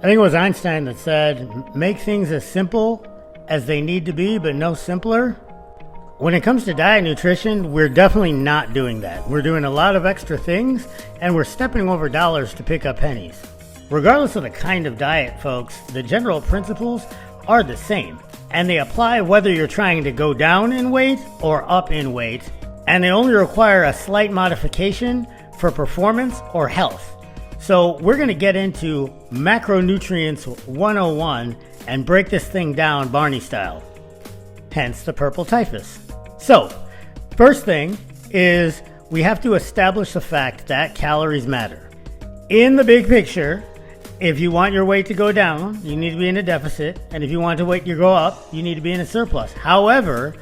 I think it was Einstein that said, make things as simple as they need to be, but no simpler. When it comes to diet nutrition, we're definitely not doing that. We're doing a lot of extra things, and we're stepping over dollars to pick up pennies. Regardless of the kind of diet, folks, the general principles are the same, and they apply whether you're trying to go down in weight or up in weight, and they only require a slight modification for performance or health. So we're going to get into macronutrients 101 and break this thing down Barney style, hence the purple typhus. So, first thing is we have to establish the fact that calories matter. In the big picture, if you want your weight to go down, you need to be in a deficit, and if you want your weight to go up, you need to be in a surplus. However,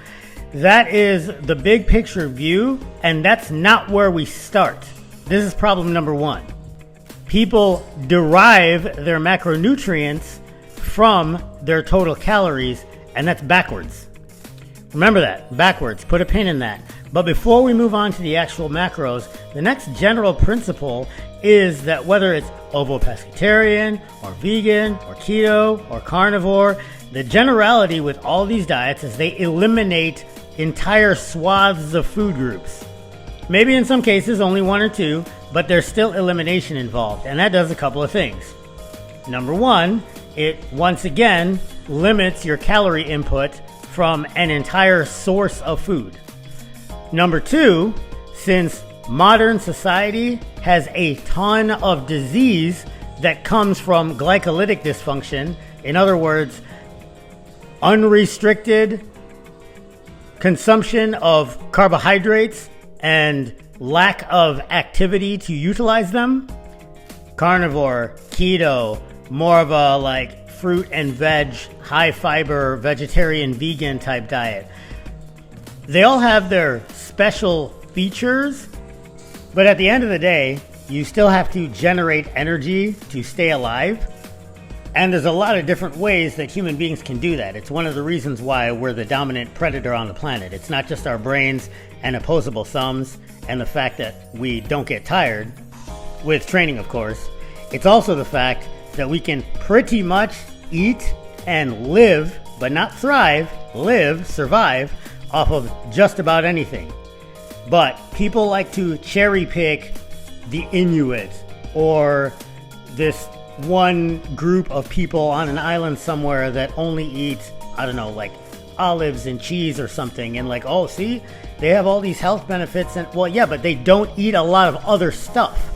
that is the big picture view, and that's not where we start. This is problem number one. People derive their macronutrients from their total calories, and that's backwards. Remember that, backwards, put a pin in that. But before we move on to the actual macros, the next general principle is that whether it's ovo-pescatarian, or vegan, or keto, or carnivore, the generality with all these diets is they eliminate entire swaths of food groups. Maybe in some cases only one or two, but there's still elimination involved, and that does a couple of things. Number one, it once again limits your calorie input from an entire source of food. Number two, since modern society has a ton of disease that comes from glycolytic dysfunction, in other words, unrestricted consumption of carbohydrates and lack of activity to utilize them, carnivore, keto, more of a like fruit and veg, high fiber, vegetarian, vegan type diet. They all have their special features, but at the end of the day, you still have to generate energy to stay alive. And there's a lot of different ways that human beings can do that. It's one of the reasons why we're the dominant predator on the planet. It's not just our brains and opposable thumbs and the fact that we don't get tired, with training of course. It's also the fact that we can pretty much eat and live, but not thrive, live, survive, off of just about anything. But people like to cherry pick the Inuit or this one group of people on an island somewhere that only eat, I don't know, like olives and cheese or something, and like, oh, see, they have all these health benefits, and well, yeah, but they don't eat a lot of other stuff.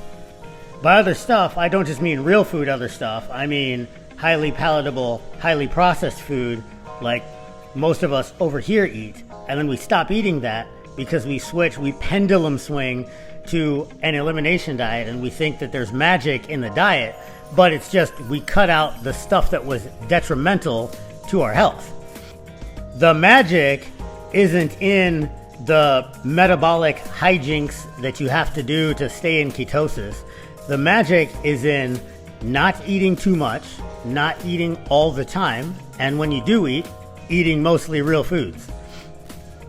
By other stuff, I don't just mean real food other stuff. I mean highly palatable, highly processed food like most of us over here eat. And then we stop eating that because we pendulum swing to an elimination diet, and we think that there's magic in the diet, but it's just we cut out the stuff that was detrimental to our health. The magic isn't in the metabolic hijinks that you have to do to stay in ketosis. The magic is in not eating too much, not eating all the time, and when you do eat, eating mostly real foods.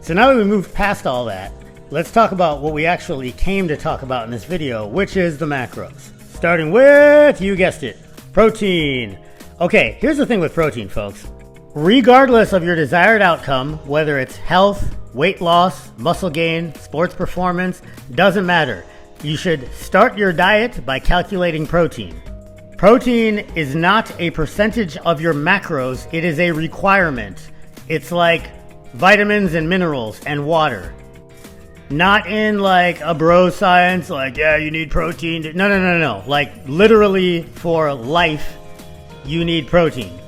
So now that we moved past all that, let's talk about what we actually came to talk about in this video, which is the macros. Starting with, you guessed it, protein. Okay, here's the thing with protein, folks. Regardless of your desired outcome, whether it's health, weight loss, muscle gain, sports performance, doesn't matter. You should start your diet by calculating protein. Protein is not a percentage of your macros, it is a requirement. It's like vitamins and minerals and water. Not in like a bro science, like, yeah, you need protein. No. Like literally for life, you need protein.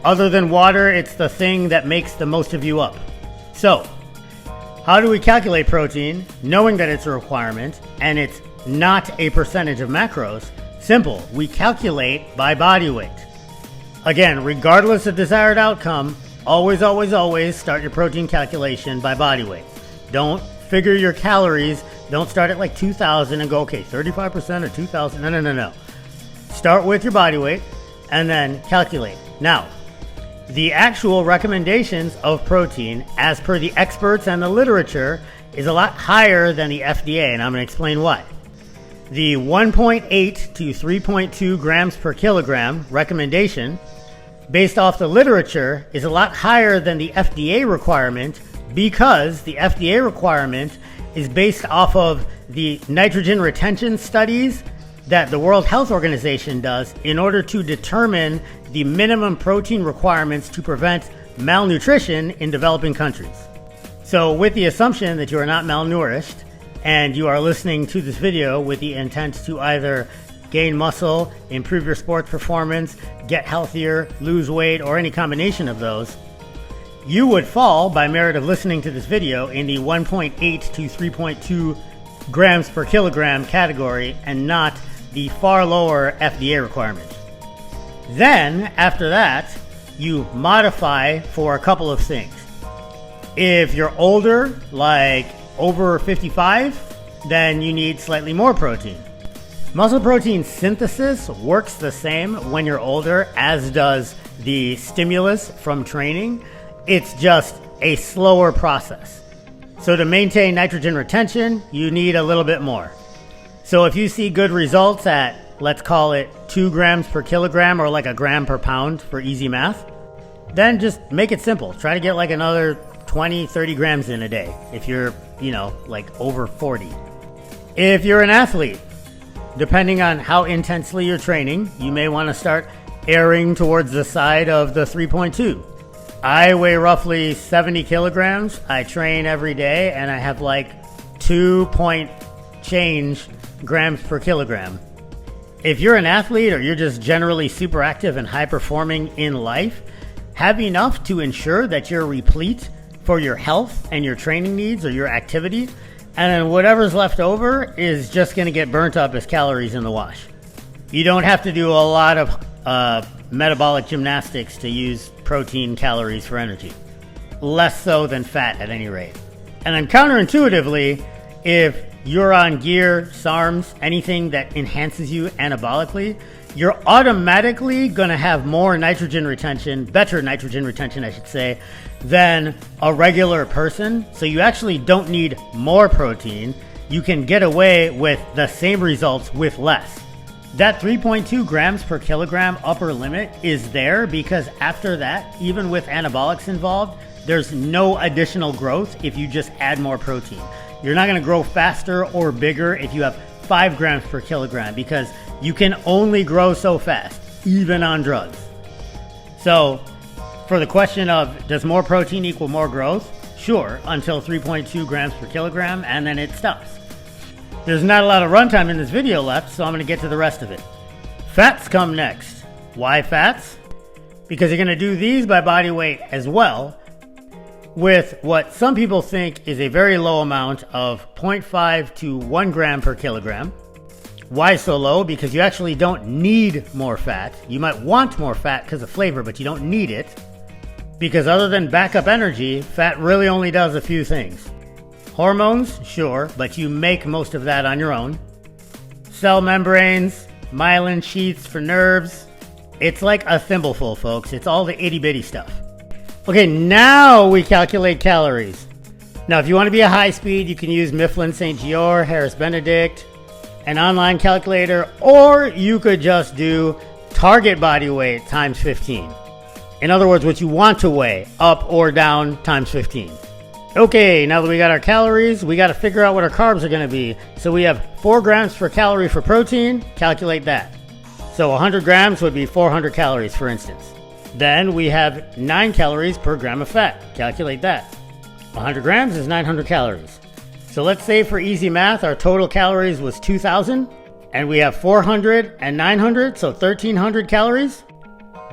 Other than water, it's the thing that makes the most of you up. So, how do we calculate protein, knowing that it's a requirement and it's not a percentage of macros? Simple, we calculate by body weight. Again, regardless of desired outcome, always start your protein calculation by body weight. Don't figure your calories. Don't start at like 2,000 and go, okay, 35% or 2,000. No. Start with your body weight and then calculate. Now, the actual recommendations of protein, as per the experts and the literature, is a lot higher than the FDA, and I'm going to explain why. The 1.8 to 3.2 grams per kilogram recommendation, based off the literature, is a lot higher than the FDA requirement because the FDA requirement is based off of the nitrogen retention studies that the World Health Organization does in order to determine the minimum protein requirements to prevent malnutrition in developing countries. So with the assumption that you are not malnourished and you are listening to this video with the intent to either gain muscle, improve your sports performance, get healthier, lose weight, or any combination of those, you would fall, by merit of listening to this video, in the 1.8 to 3.2 grams per kilogram category and not the far lower FDA requirement. Then, after that, you modify for a couple of things. If you're older, like over 55, then you need slightly more protein. Muscle protein synthesis works the same when you're older, as does the stimulus from training. It's just a slower process. So to maintain nitrogen retention, you need a little bit more. So if you see good results at, let's call it 2 grams per kilogram or like a gram per pound for easy math, then just make it simple. Try to get like another 20, 30 grams in a day if you're, like over 40. If you're an athlete, depending on how intensely you're training, you may want to start erring towards the side of the 3.2. I weigh roughly 70 kilograms. I train every day and I have like 2 change grams per kilogram. If you're an athlete or you're just generally super active and high performing in life, have enough to ensure that you're replete for your health and your training needs or your activity, and then whatever's left over is just going to get burnt up as calories in the wash. You don't have to do a lot of metabolic gymnastics to use protein calories for energy. Less so than fat at any rate. And then counterintuitively, if you're on gear, SARMs, anything that enhances you anabolically, you're automatically going to have more nitrogen retention, better nitrogen retention, I should say, than a regular person. So you actually don't need more protein. You can get away with the same results with less. That 3.2 grams per kilogram upper limit is there because after that, even with anabolics involved, there's no additional growth if you just add more protein. You're not going to grow faster or bigger if you have 5 grams per kilogram because you can only grow so fast, even on drugs. So for the question of does more protein equal more growth? Sure, until 3.2 grams per kilogram, and then it stops. There's not a lot of runtime in this video left, so I'm going to get to the rest of it. Fats come next. Why fats? Because you're going to do these by body weight as well, with what some people think is a very low amount of 0.5 to 1 gram per kilogram. Why so low? Because you actually don't need more fat. You might want more fat because of flavor, but you don't need it. Because other than backup energy, fat really only does a few things. Hormones, sure, but you make most of that on your own. Cell membranes, myelin sheaths for nerves. It's like a thimbleful, folks. It's all the itty bitty stuff. Okay, now we calculate calories. Now, if you want to be a high speed, you can use Mifflin St. Jeor, Harris Benedict, an online calculator, or you could just do target body weight times 15. In other words, what you want to weigh, up or down, times 15. Okay, now that we got our calories, we got to figure out what our carbs are going to be. So we have 4 grams per calorie for protein. Calculate that. So 100 grams would be 400 calories, for instance. Then we have 9 calories per gram of fat. Calculate that. 100 grams is 900 calories. So let's say for easy math, our total calories was 2,000, and we have 400 and 900, so 1,300 calories.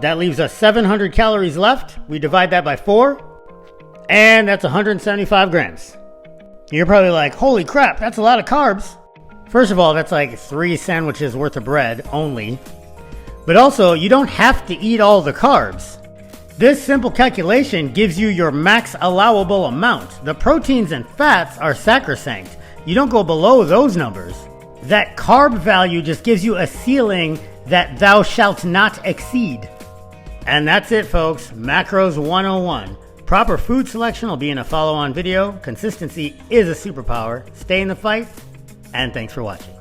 That leaves us 700 calories left. We divide that by 4, and that's 175 grams. You're probably like, holy crap, that's a lot of carbs. First of all, that's like 3 sandwiches worth of bread only. But also, you don't have to eat all the carbs. This simple calculation gives you your max allowable amount. The proteins and fats are sacrosanct. You don't go below those numbers. That carb value just gives you a ceiling that thou shalt not exceed. And that's it, folks. Macros 101. Proper food selection will be in a follow-on video. Consistency is a superpower. Stay in the fight, and thanks for watching.